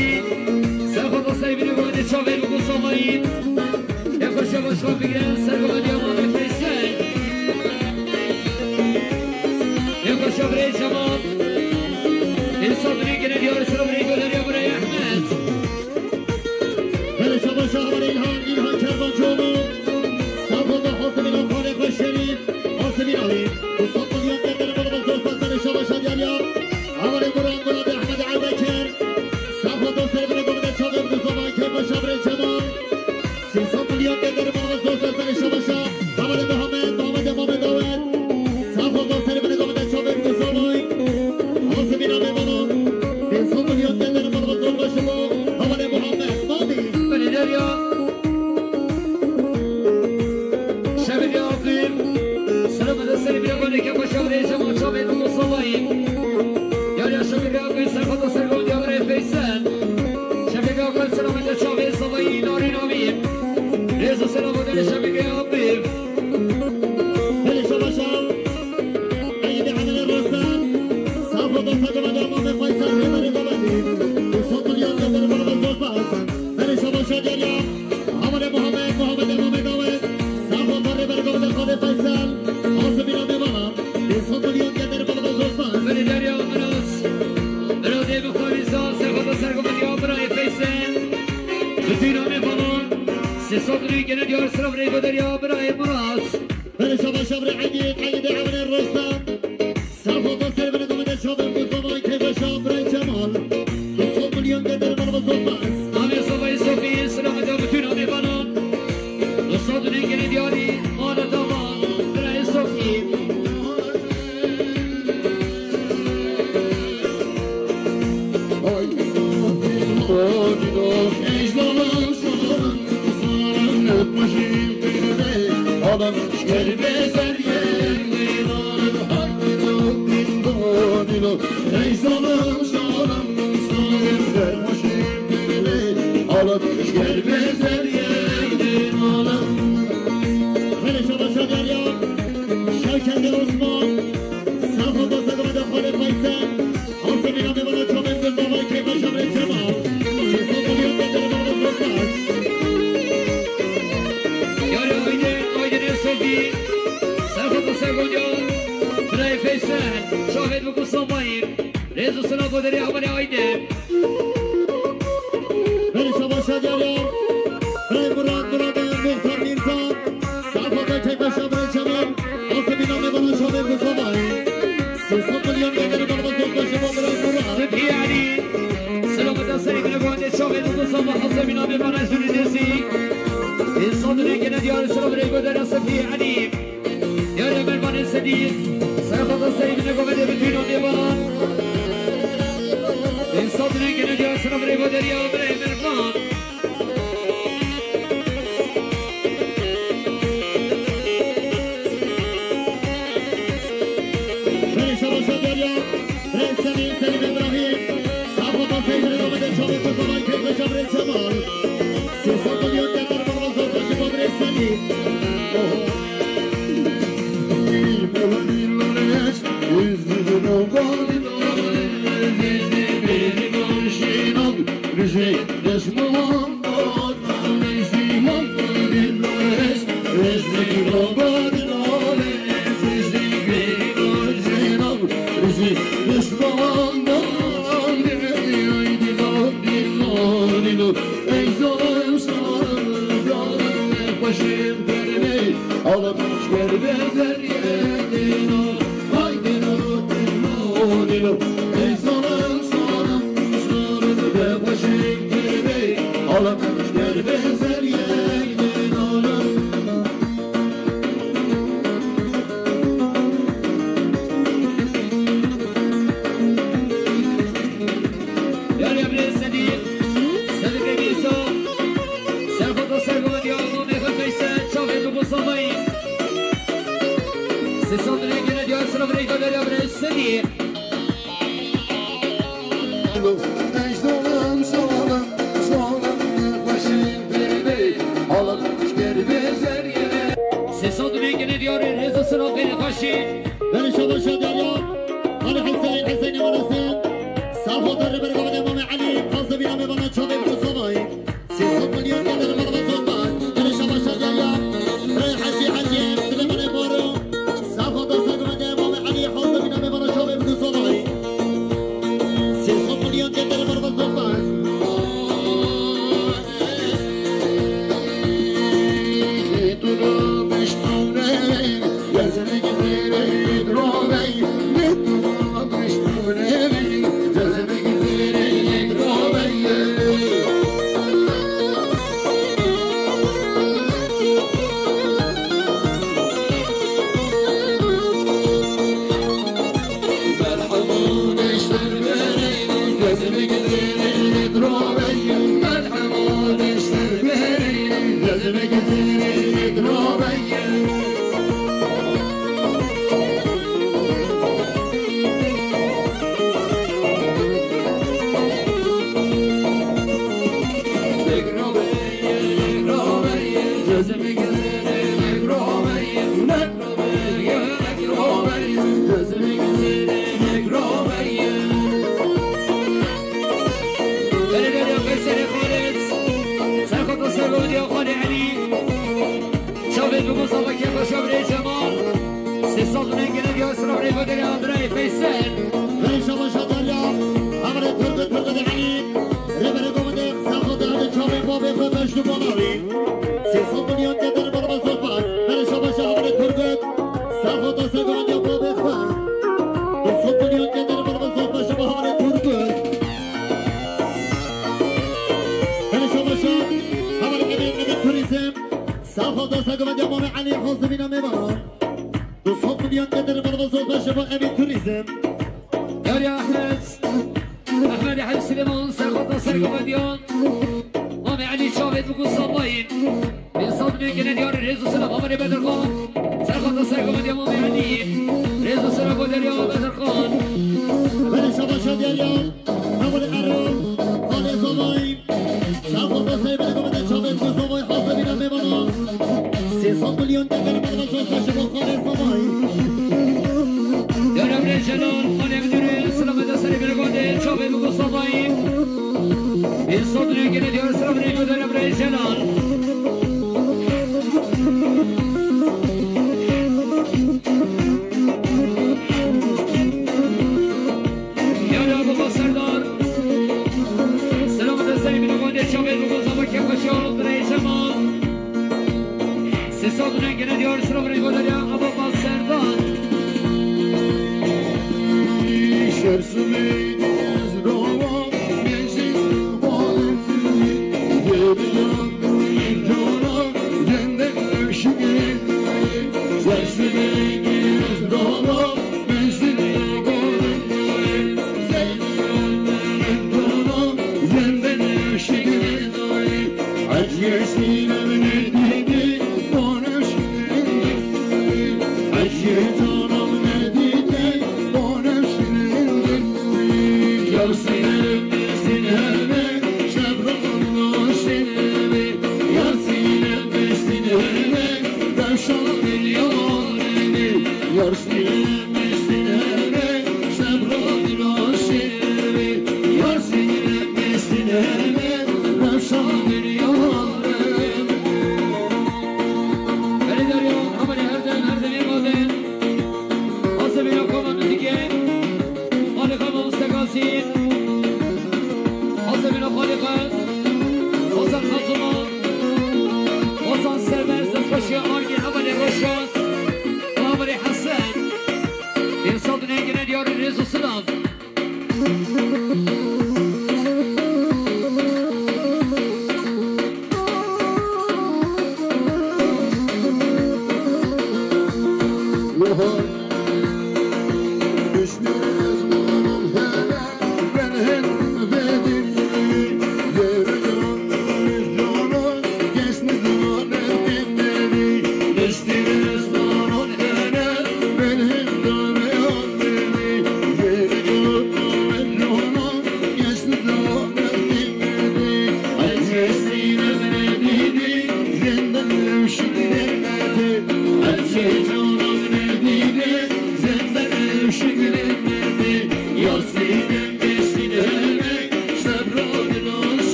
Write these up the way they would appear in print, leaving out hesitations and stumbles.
سدي سرخط سيبني قولي شوفي المصابين يخش بشخو بقران سرخط اليوم بفيسان يخش بري شباب الصدري كنا ديار سرمري قول اليوم بري أحمد بله شباب شهر إلهان كربان جومو سرخط حاصل الأخوان الشريف حاصل علي وصف اليوم تقدر بلغ الزوج بطل شباب شهر اليوم عمر قرآن قرآن أحمد عباكر سرخط سيبني قولي شوفي المصابين كيف شبر الجمال 300 مليون تقدر بلغ الزوج بطل شباب شهر عمر محمد داود سرخط سيبني قولي شوفي المصابين حاصل علي بلغ 300 مليون تقدر بلغ الزوج بطل شباب عمر محمد مامي بني دريا شباب يعقيم سلام السلام يقول لك ابو شهري جمال شباب المصابين يا شباب يعقيم سرخط سرقوا يا بري فيسان شباب يعقيم سلام الشباب الصبيين نوري نومين ريزو سلام الشباب يعقيم هلي شباب شام عيدي على الرسام سافر ضفة قبل ما فيصل هنا لقبتي وصوت اليوم قدر بلغ الزوج بحسن هلي شباب شاد اليوم عمر محمد داود سافر ضري بالقبل خالد فيصل حاسب اليوم بمهام وصوت اليوم قدر بلغ الزوج بحسن بني دريا مناس برودي بخاريزان سرخط سرقوا اليوم بري فيسان بدينا مفنون سيصدري كنا ديار سرمري بدريا بري مناس هلي شباب شبري عيدي على الرسام سافر ضري بالقبل شوف المصطفى كيف شبر الجمال وصوت اليوم قدر بلغ الزوج بحسن عمي صبي صوفي سلام بدينا مفنون وصدري كنا دياري مالا طبعا بري صوفي هلي شباب شاد اليوم شوكت عثمان سافر ضفة قبل خالد فيصل حاسب اليوم بلغ شوف المصطفى كيف شبر الجمال 300 مليون تقدر بلغ الزوج بحسن ياري اويدين صوفي سرخط سرقوا بري فيسان شاهد بكو صباين ريزو سلام بدريا عمري اويدين هلي شباب شاد اليوم هاي مراد مختار ميرزا سافر كيف شبر الجمال حاسب اليوم بلغ شوف المصطفى 300 مليون تقدر بلغ الزوج بحسن مراد سبحي علي سلامة السريق لقواني شاهد بكو صبا حسب نامي منازل النسي الصدري كنا ديار سرمري بدريا سبحي علي يا رب البان السديد سيخط السريق لقواني بدينا مفنون الصدري كنا ديار سرمري بدريا بري مرفان هلي شباب شاد اليوم رئيس سليم ابراهيم سافر سيد الرمض شوف المصطفى كيف شبر الجمال 300 مليون تقدر بلغ الزوج بحسن رئيس سليم بني شباب شاد اليوم علي حسين مناسب سافر برقبة امام علي حاسب اليوم بگو صبح که باشم ری جمال 300 نگه دیار سلام ری بدری آدرای فیسن ری شما شدالیا امر ترد دهنی ری بری گمده سخت دهنی چاوی بابی خودش رو باناری 300 میلیون دیگر بار با صحبت ری شما شامر ترد سخت دست گمده بابی خود 200 میلیون دیگر بار با صحبت شما امر ترد ری شما شام امر امیر توریسم سخت دست گمده مام علی حسبینا میبرم 200 میلیون دیگر بار با صحبت شما امیر توریسم يا أحمد يا حبيب سليمان سرقط سرقة مديان مامي علي شافت بكو صباين من صدمي كنا ديار ريزو سلام عمري بدر خان سرقط سرقة مديان مامي علي ريزو سلام بدر يا بدر خان بله شما شد یاریم نمول ارون خانه زمایی سرخون بسه بله گمده چاوه تو زمایی حاضر بیرم میمانا 300 میلیون دیگر بله شما شما خانه زمایی يا رب جلال خانه بدر سلام بدر سري برگاده شافت بكو صباين من صدمي كنا ديار سلام بدر رب جلال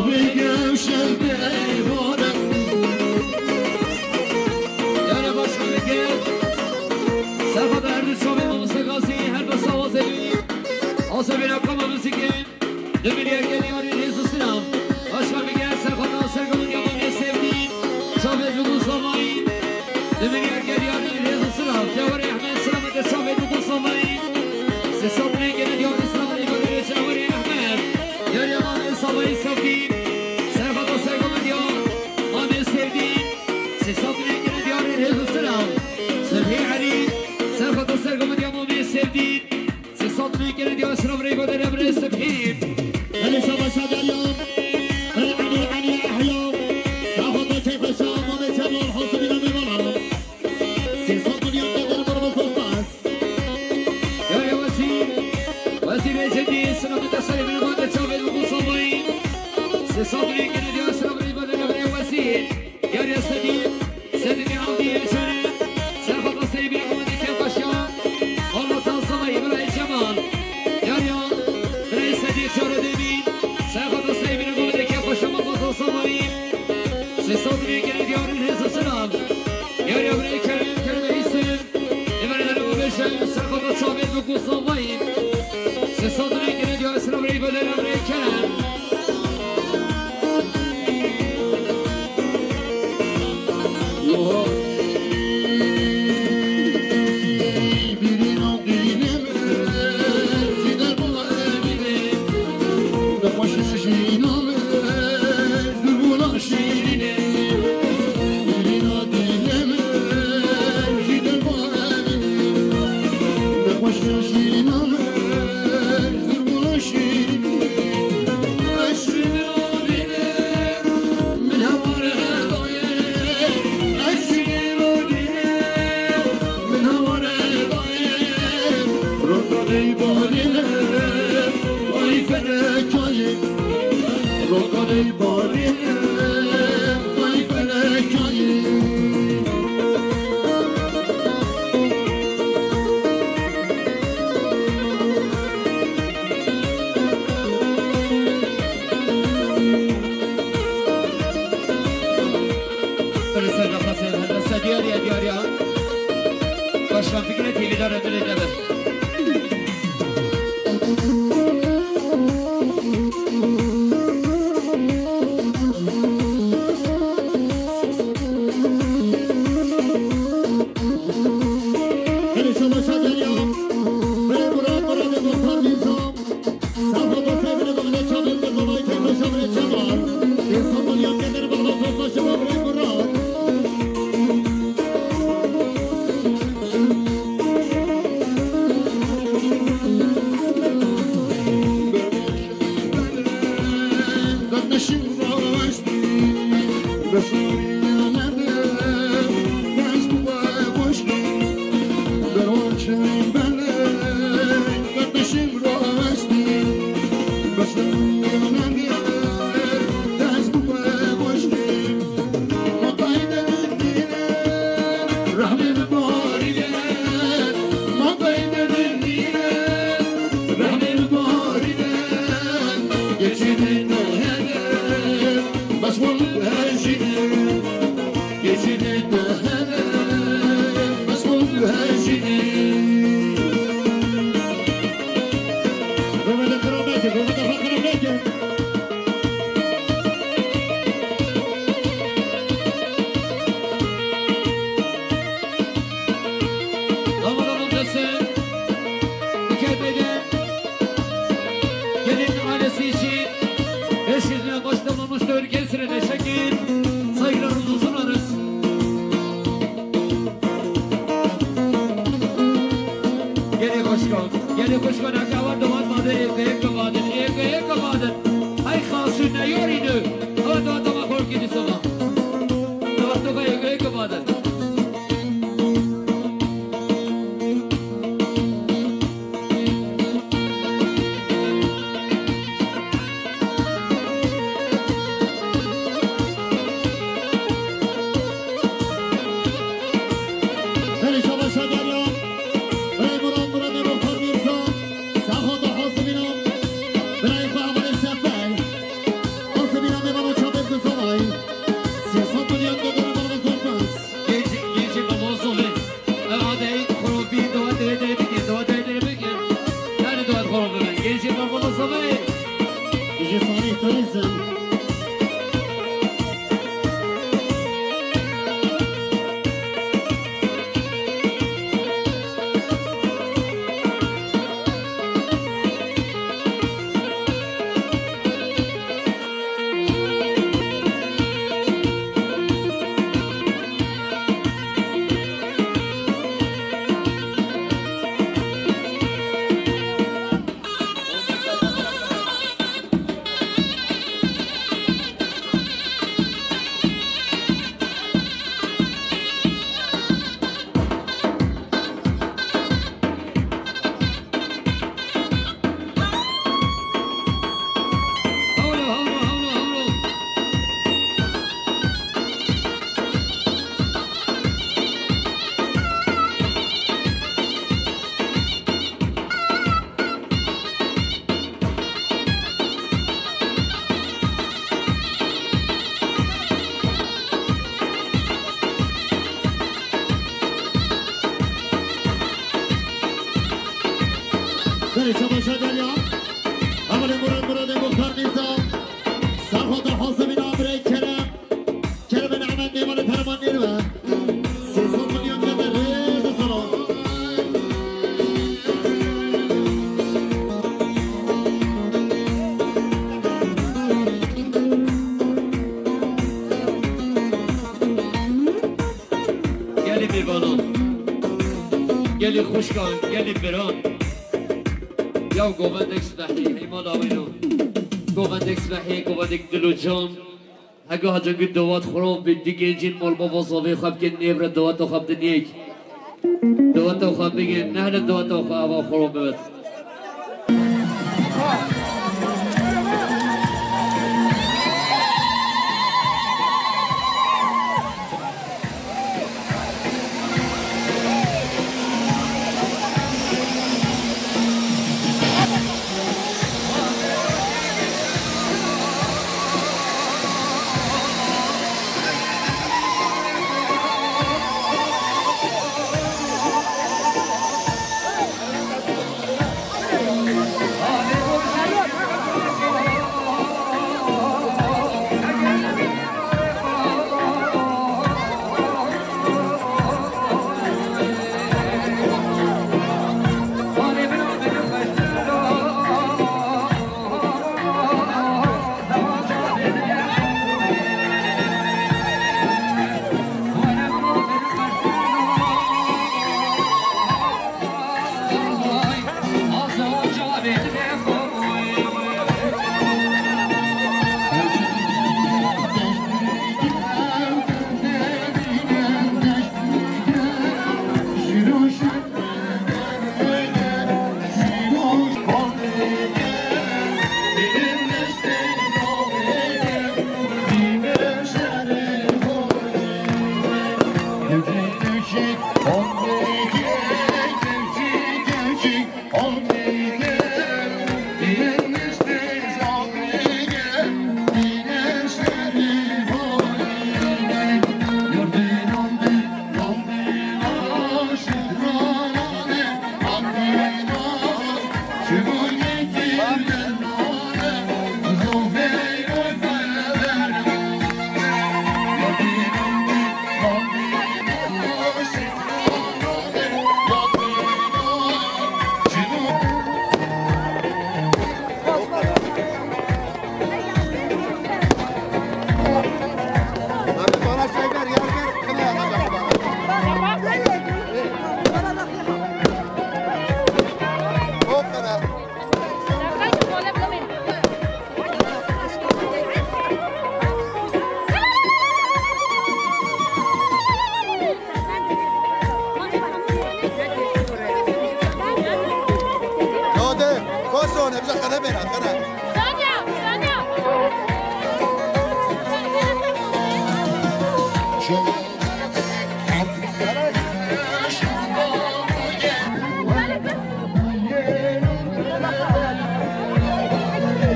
بگم شده بارم یاره باشم بگم سرخوا درد شامل موسیقاسی هر بس آواز بیم آسا بینا کما موسیقی دمیلی اگه نیاری ریزو سینم باشم بگم سرخوا ناصر گمون یامانی سیبدین شامل بگو سامایی دمیلی اگه نیاری ریزو سینم جواری احمد سلامت شامل بگو سامایی سیساب نگه نیاری سلامت بگو جواری احمد یاری امان سامایی سفید سرخوا ناصر گمون یامانی سیبدین سیساب نگه نیاری ریزو سینم سبحی علی سرخوا ناصر گمون یامانی سیبدین سیساب نگه نیاری سلام ریگو در ابر سبحی هلی شما شدریم هلی علی احیام صحبت کیف شام و جمال حاصل میمانم سیصد دنیا قدر برو بساس يا وزير جدي سلامة السلام من بعد تشاهد المصابين سيصابني كنا دي أسلام من بعد نبري وزير يا سيدي عودي يا شريف سرفة السيبي عمد كبشا الله تصمي بلا الجمال يا بلا سيدي شردي سرفة السيبي عمد كبشا الله تصمي سيصابني كنا دي أرنه السلام يا بلا كلمة اسم سرخوا شامل بگو صوبایی سیصد رنگ ندیو اسلام ری بدرم ری کنم بیرینم دیلم زیدر بولا امینه نخوش شینم دل بولا شیرینه بیرینم دیلم زیدر بولا خوش شیرینم دل بولا شیرینه اشرین رودینه من هوار هدایه اشرین رودینه من هوار هدایه رکانه بارینه وای فلکایه رکانه بارینه وای فلکایه دیاریا باشم فکر تیوی داره دل نبر هلی شما شدریم بله مراد گفتار میزم صفحه با سبیل گمده چامل به زمانی که کشم چمار انسان دنیا کدر بالا صفحه شما بله مراد Beni çamaşa gel ya. Amanın burada muhtar nizam. Sarhoda Hazım'ın amire Kerem. Kerem'in hemen divanı terman nirve. Sizin milyon kadar rızı sana. Gelin bir bana. Gelin خوشگان gelin بران یا گوبندک سبحی ایمان آوینو گوبندک سبحی گوبندک دلو جان هگه ها جنگی دوات خراب بید دیگه جین مال بابا صافی خواب که نیبره دوات و خواب دنیک دوات و خواب بگه نه دوات و خواب خراب بید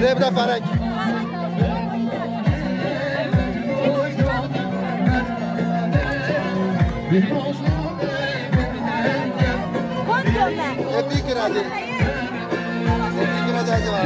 Zebra Farek. Hep kiradi. Hep kiradi var.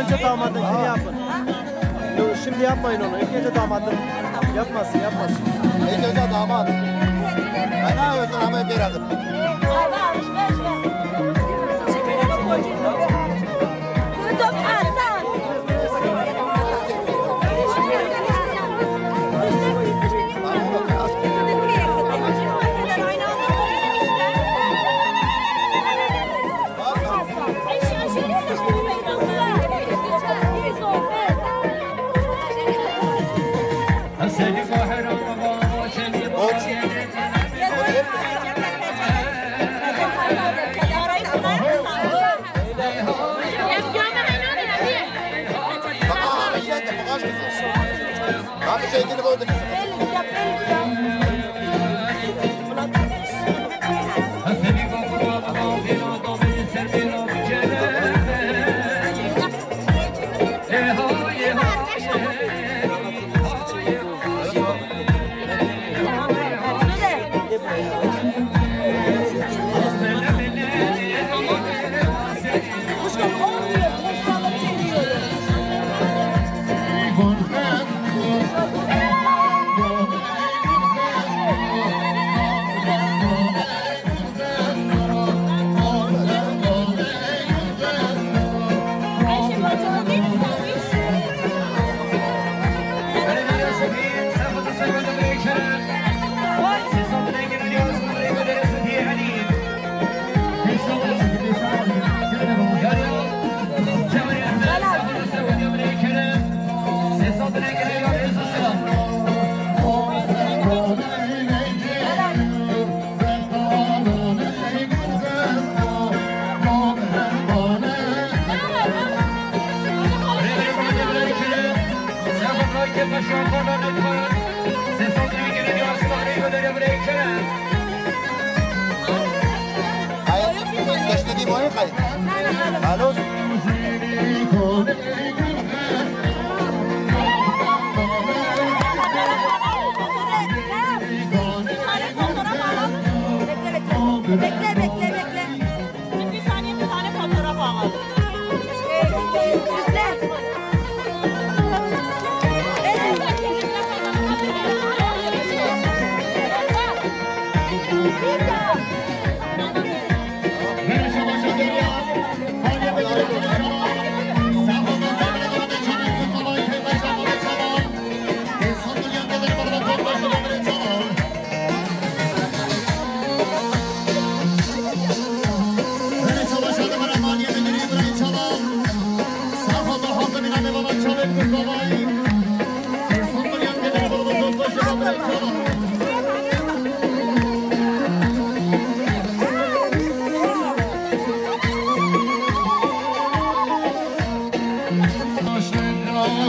Önce damadınkini yapın. Şimdi yapmayın onu. İlk önce damadın. Yapmasın. İlk önce damat. Ben ne yapıyorsun ama bir adım. aşağı yukarıdan lütfen. Ses almaya gerek yok. Hastaneyi gönderiyor buraya Kerem. Kayıt. Geçtiğim oyun kayıt. Alo. Bekle. Bir saniye bir tane fotoğraf alalım.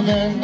Amen.